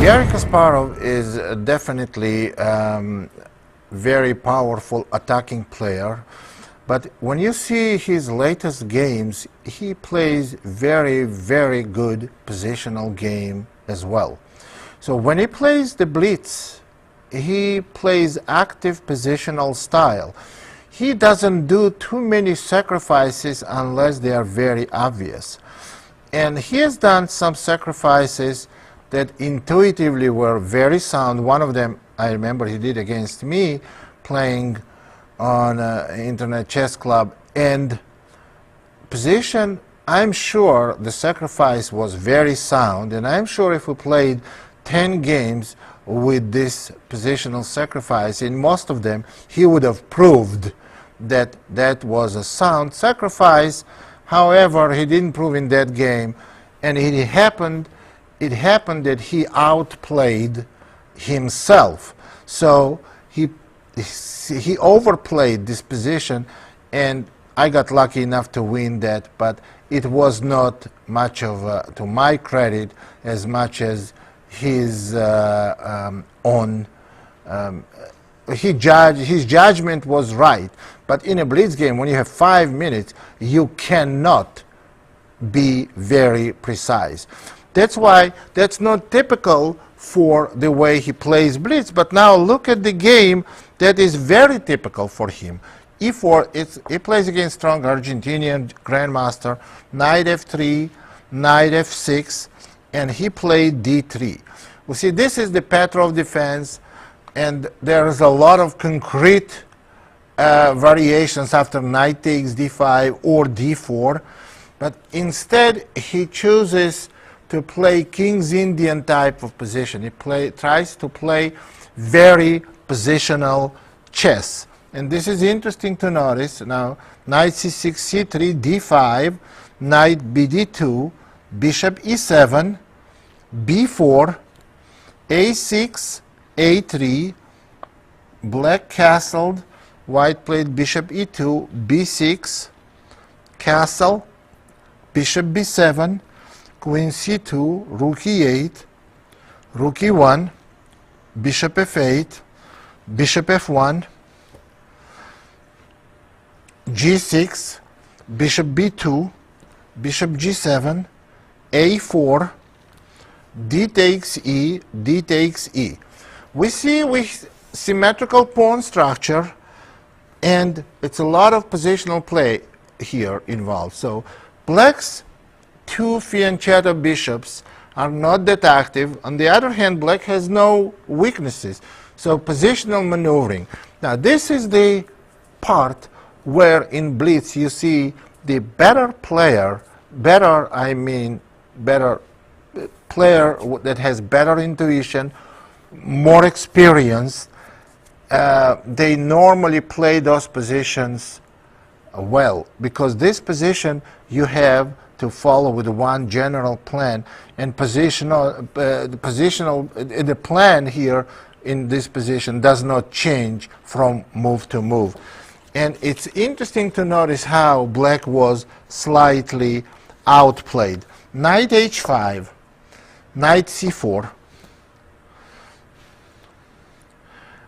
Garry Kasparov is definitely very powerful attacking player, but when you see his latest games, he plays very good positional game as well. So when he plays the Blitz, he plays active positional style. He doesn't do too many sacrifices unless they are very obvious. And he has done some sacrifices that intuitively were very sound. One of them, I remember he did against me, playing on Internet Chess Club. And position, I'm sure the sacrifice was very sound, and I'm sure if we played 10 games with this positional sacrifice, in most of them, he would have proved that that was a sound sacrifice. However, he didn't prove in that game, and it happened that he outplayed himself. So he overplayed this position, and I got lucky enough to win that, but it was not much of to my credit as much as his own. His judgment was right, but in a Blitz game, when you have 5 minutes, you cannot be very precise. That's why that's not typical for the way he plays Blitz. But now look at the game that is very typical for him. E4, he plays against strong Argentinian grandmaster, knight f3, knight f6, and he played d3. We see this is the pattern of defense, and there is a lot of concrete variations after knight takes d5 or d4, but instead he chooses to play King's Indian type of position. He tries to play very positional chess. And this is interesting to notice. Now, knight c6, c3, d5, knight bd2, bishop e7, b4, a6, a3, black castled, white played bishop e2, b6, castle, bishop b7, queen c2, rook e8, rook e1, bishop f8, bishop f1, g6, bishop b2, bishop g7, a4, d takes e, d takes e. We see with symmetrical pawn structure, and it's a lot of positional play here involved. So black's two fianchetto bishops are not that active. On the other hand, black has no weaknesses. So positional maneuvering. Now this is the part where in Blitz you see the better player, better player that has better intuition, more experience. They normally play those positions well, because this position you have to follow with one general plan, and the plan here in this position does not change from move to move. And it's interesting to notice how black was slightly outplayed. Knight h5, knight c4,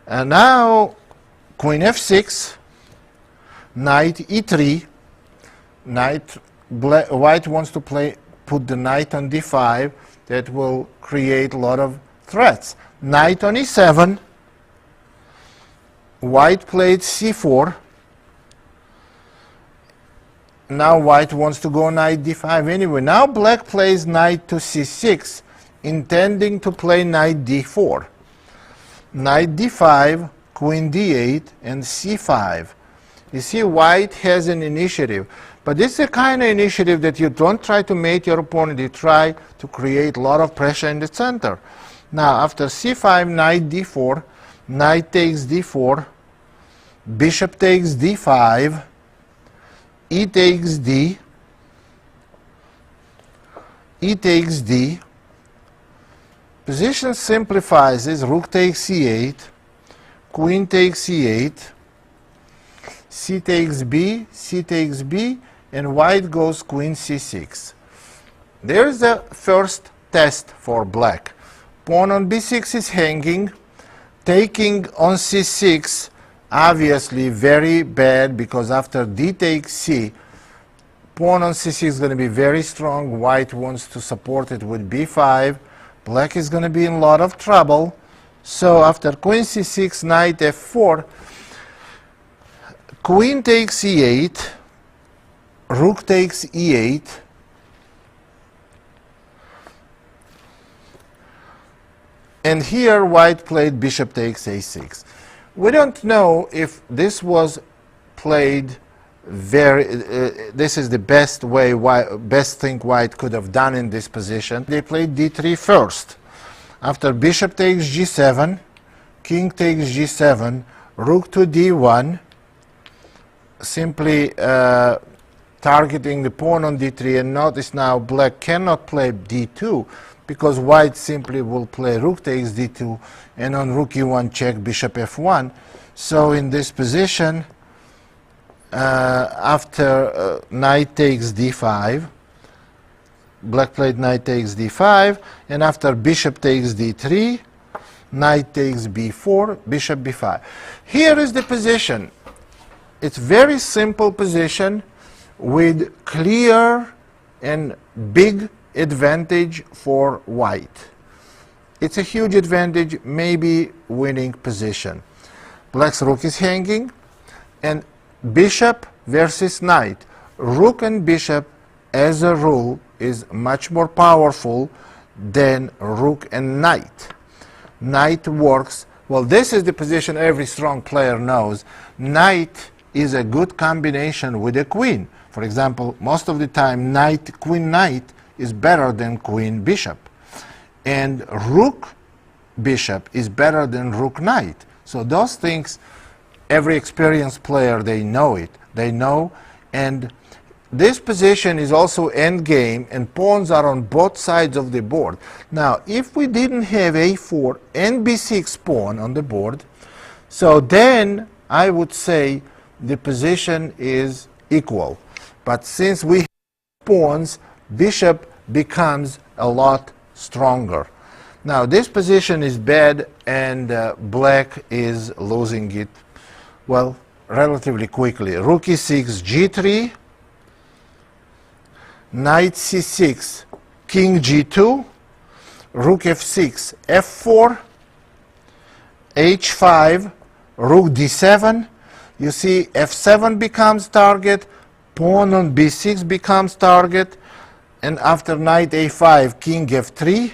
and now queen f6, knight e3, white wants to put the knight on d5. That will create a lot of threats. Knight on e7, white played c4. Now white wants to go knight d5 anyway. Now black plays knight to c6, intending to play knight d4. Knight d5, queen d8, and c5. You see, white has an initiative, but this is the kind of initiative that you don't try to mate your opponent, you try to create a lot of pressure in the center. Now, after c5, knight d4, knight takes d4, bishop takes d5, e takes d, e takes d. Position simplifies is rook takes c8, queen takes c8, c takes b, and white goes queen c6. There's the first test for black. Pawn on b6 is hanging. Taking on c6, obviously very bad, because after d takes c, pawn on c6 is going to be very strong. White wants to support it with b5. Black is going to be in a lot of trouble. So after queen c6, knight f4, queen takes e8, rook takes e8, and here white played bishop takes a6. We don't know if this was played this is the best way, best thing white could have done in this position. They played d3 first. After bishop takes g7, king takes g7, rook to d1, simply targeting the pawn on d3, and notice now black cannot play d2 because white simply will play rook takes d2, and on rook e1 check bishop f1. So in this position, after knight takes d5, black played knight takes d5, and after bishop takes d3, knight takes b4, bishop b5. Here is the position. It's very simple position with clear and big advantage for white. It's a huge advantage, maybe winning position. Black's rook is hanging, and bishop versus knight. Rook and bishop, as a rule, is much more powerful than rook and knight. Knight works, well, this is the position every strong player knows. Knight is a good combination with a queen. For example, most of the time, knight, queen, knight is better than queen, bishop. And rook, bishop is better than rook, knight. So those things, every experienced player, they know it. They know, and this position is also endgame, and pawns are on both sides of the board. Now, if we didn't have a4 and b6 pawn on the board, so then I would say the position is equal. But since we have pawns, bishop becomes a lot stronger. Now, this position is bad, and black is losing it, well, relatively quickly. Rook e6, g3, knight c6, king g2, rook f6, f4, h5, rook d7. You see, f7 becomes target, pawn on b6 becomes target, and after knight a5, king f3,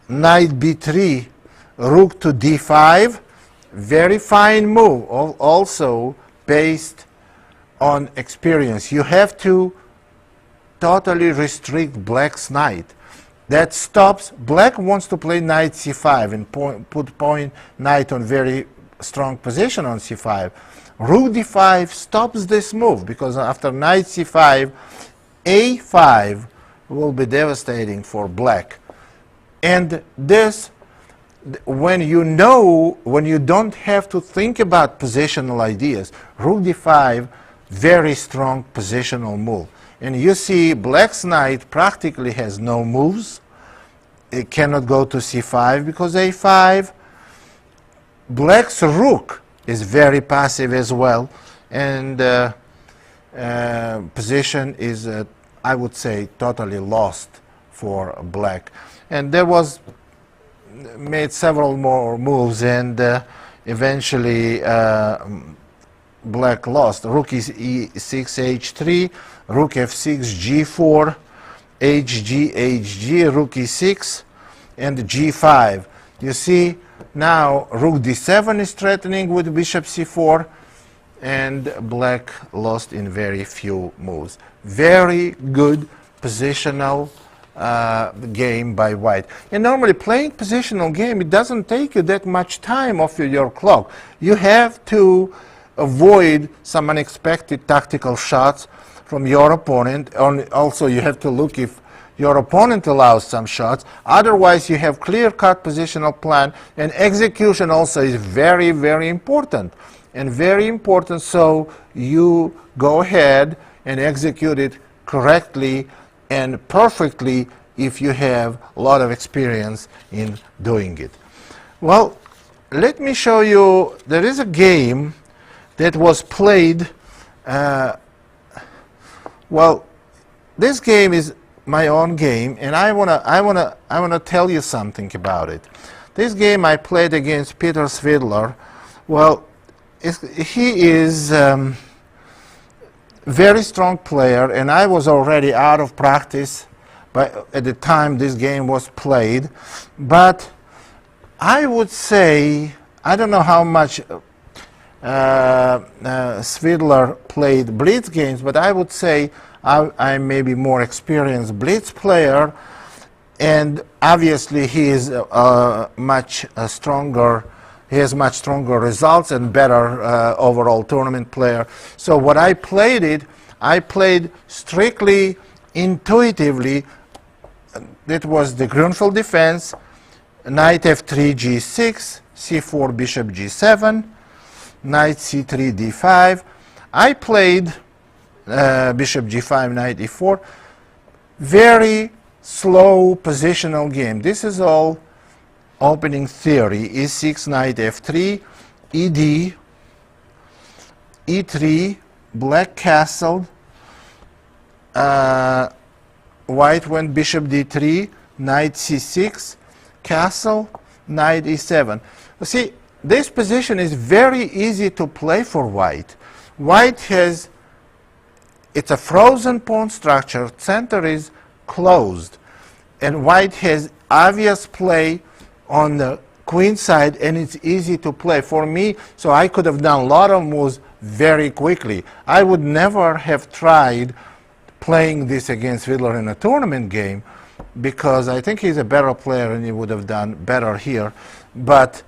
knight b3, rook to d5. Very fine move, also based on experience. You have to totally restrict black's knight. That stops, black wants to play knight c5 and put point knight on very strong position on c5. Rook d5 stops this move, because after knight c5, a5 will be devastating for black. And this, when you know, when you don't have to think about positional ideas, rook d5, very strong positional move. And you see black's knight practically has no moves. It cannot go to c5 because a5. Black's rook is very passive as well, and position is, I would say, totally lost for black. And there was made several more moves, and eventually black lost. Rook is e6, h3, rook f6, g4, hg, hg, rook e6, and g5. You see, now rook d7 is threatening with bishop c4, and black lost in very few moves. Very good positional game by white. And normally playing positional game, it doesn't take you that much time off your clock. You have to avoid some unexpected tactical shots from your opponent. Also, you have to look if your opponent allows some shots. Otherwise, you have clear-cut positional plan, and execution also is very, very important. And very important, so you go ahead and execute it correctly and perfectly if you have a lot of experience in doing it. Well, let me show you, there is a game that was played, well, this game is my own game, and I wanna tell you something about it. This game I played against Peter Svidler. Well, he is very strong player, and I was already out of practice at the time this game was played. But I would say, I don't know how much Svidler played Blitz games, but I would say I may be more experienced Blitz player, and obviously he is much stronger. He has much stronger results and better overall tournament player. So what I played strictly intuitively. That was the Grunfeld defense, knight f3, g6, c4, bishop g7, knight c3, d5. I played bishop g5, knight e4. Very slow positional game. This is all opening theory. e6, knight f3, ed, e3, black castled, white went bishop d3, knight c6, castle, knight e7. You see, this position is very easy to play for white. White has, it's a frozen pawn structure, center is closed, and white has obvious play on the queen side, and it's easy to play for me. So I could have done a lot of moves very quickly. I would never have tried playing this against Svidler in a tournament game, because I think he's a better player and he would have done better here. But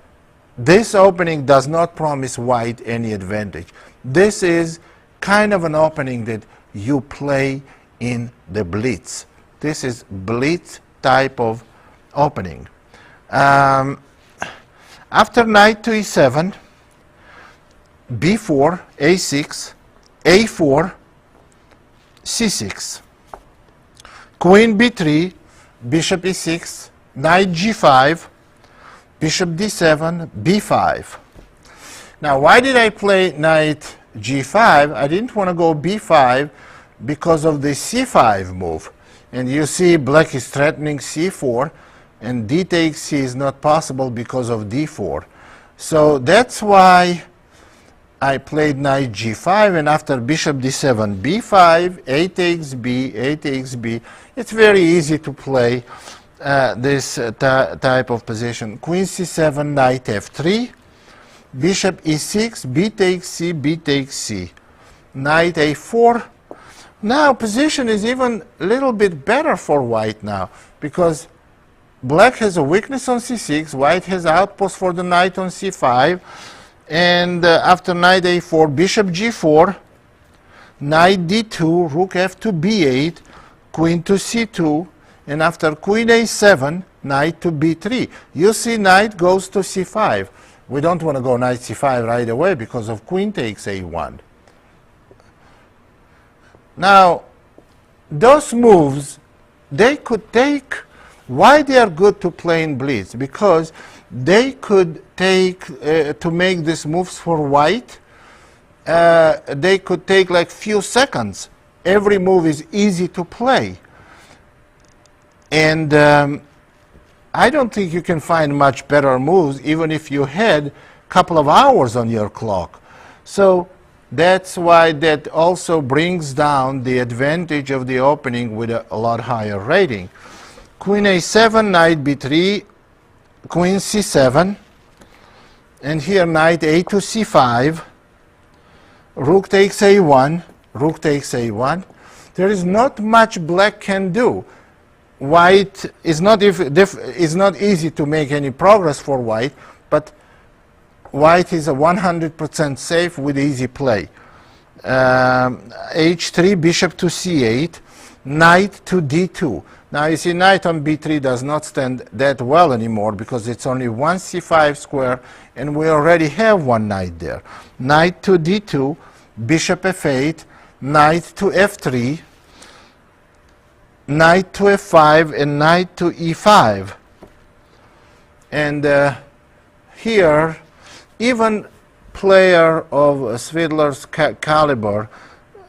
this opening does not promise white any advantage. This is kind of an opening that you play in the Blitz. This is Blitz type of opening. After knight to e7, b4, a6, a4, c6, queen b3, bishop e6, knight g5, bishop d7, b5. Now, why did I play knight g5? I didn't want to go b5 because of the c5 move. And you see black is threatening c4, and d takes c is not possible because of d4. So that's why I played knight g5, and after bishop d7, b5, a takes b, a takes b. It's very easy to play this type of position. Queen c7, knight f3, bishop e6, b takes c, b takes c, knight a4. Now position is even a little bit better for white now, because black has a weakness on c6, white has outpost for the knight on c5, and after knight a4, bishop g4, knight d2, rook f2, b8, queen to c2, and after queen a7, knight to b3. You see knight goes to c5. We don't want to go knight c5 right away because of queen takes a1. Now, those moves, they could take, why they are good to play in Blitz? Because they could take, to make these moves for white, they could take like few seconds. Every move is easy to play. And I don't think you can find much better moves even if you had a couple of hours on your clock. So that's why that also brings down the advantage of the opening with a lot higher rating. Queen a7, knight b3, queen c7, and here knight a to c5, rook takes a1, rook takes a1. There is not much black can do. White is not easy to make any progress for white, but white is a 100% safe with easy play. h3, bishop to c8, knight to d2. Now you see knight on b3 does not stand that well anymore because it's only one c5 square and we already have one knight there. Knight to d2, bishop f8, knight to f3, knight to f5 and knight to e5. And here, even player of Svidler's caliber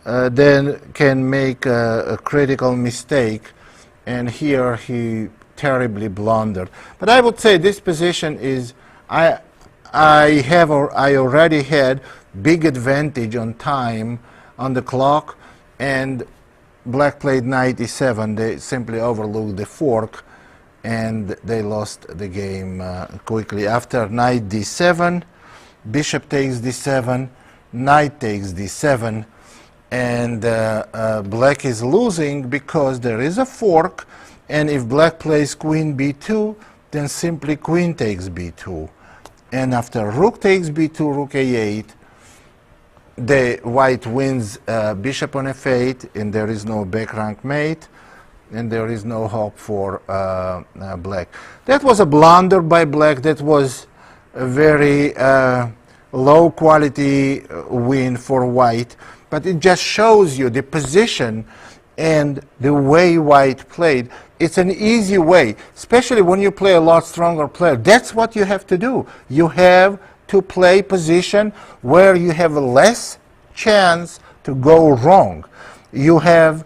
then can make a critical mistake, and here he terribly blundered. But I would say this position is, I already had big advantage on time on the clock, and black played knight e7. They simply overlooked the fork, and they lost the game quickly. After knight d7, bishop takes d7, knight takes d7, and black is losing because there is a fork, and if black plays queen b2, then simply queen takes b2. And after rook takes b2, rook a8, the white wins bishop on f8, and there is no back rank mate, and there is no hope for black. That was a blunder by black. That was a very low quality win for white, but it just shows you the position and the way white played. It's an easy way, especially when you play a lot stronger player. That's what you have to do. You have to play position where you have less chance to go wrong. You have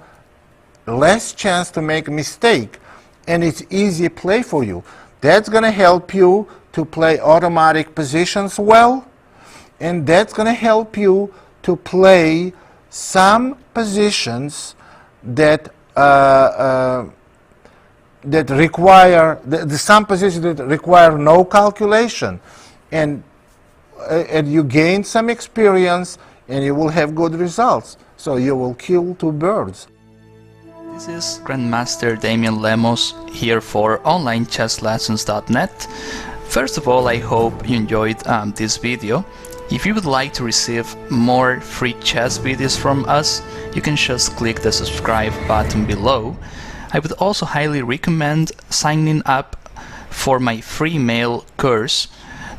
less chance to make a mistake, and it's easy play for you. That's going to help you to play automatic positions well, and that's going to help you to play some positions that that require some positions that require no calculation, and you gain some experience, and you will have good results. So you will kill two birds. This is Grandmaster Damian Lemos here for OnlineChessLessons.net. First of all, I hope you enjoyed this video. If you would like to receive more free chess videos from us, you can just click the subscribe button below. I would also highly recommend signing up for my free mail course,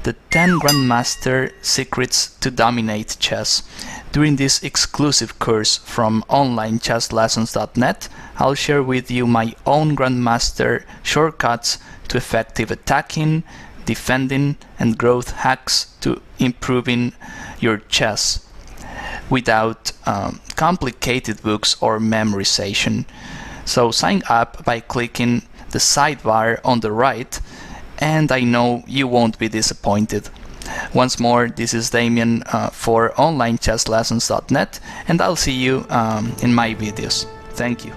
the 10 Grandmaster Secrets to Dominate Chess. During this exclusive course from OnlineChessLessons.net, I'll share with you my own Grandmaster shortcuts to effective attacking, defending, and growth hacks to improving your chess without complicated books or memorization. So sign up by clicking the sidebar on the right, and I know you won't be disappointed. Once more, this is Damian for OnlineChessLessons.net, and I'll see you in my videos. Thank you.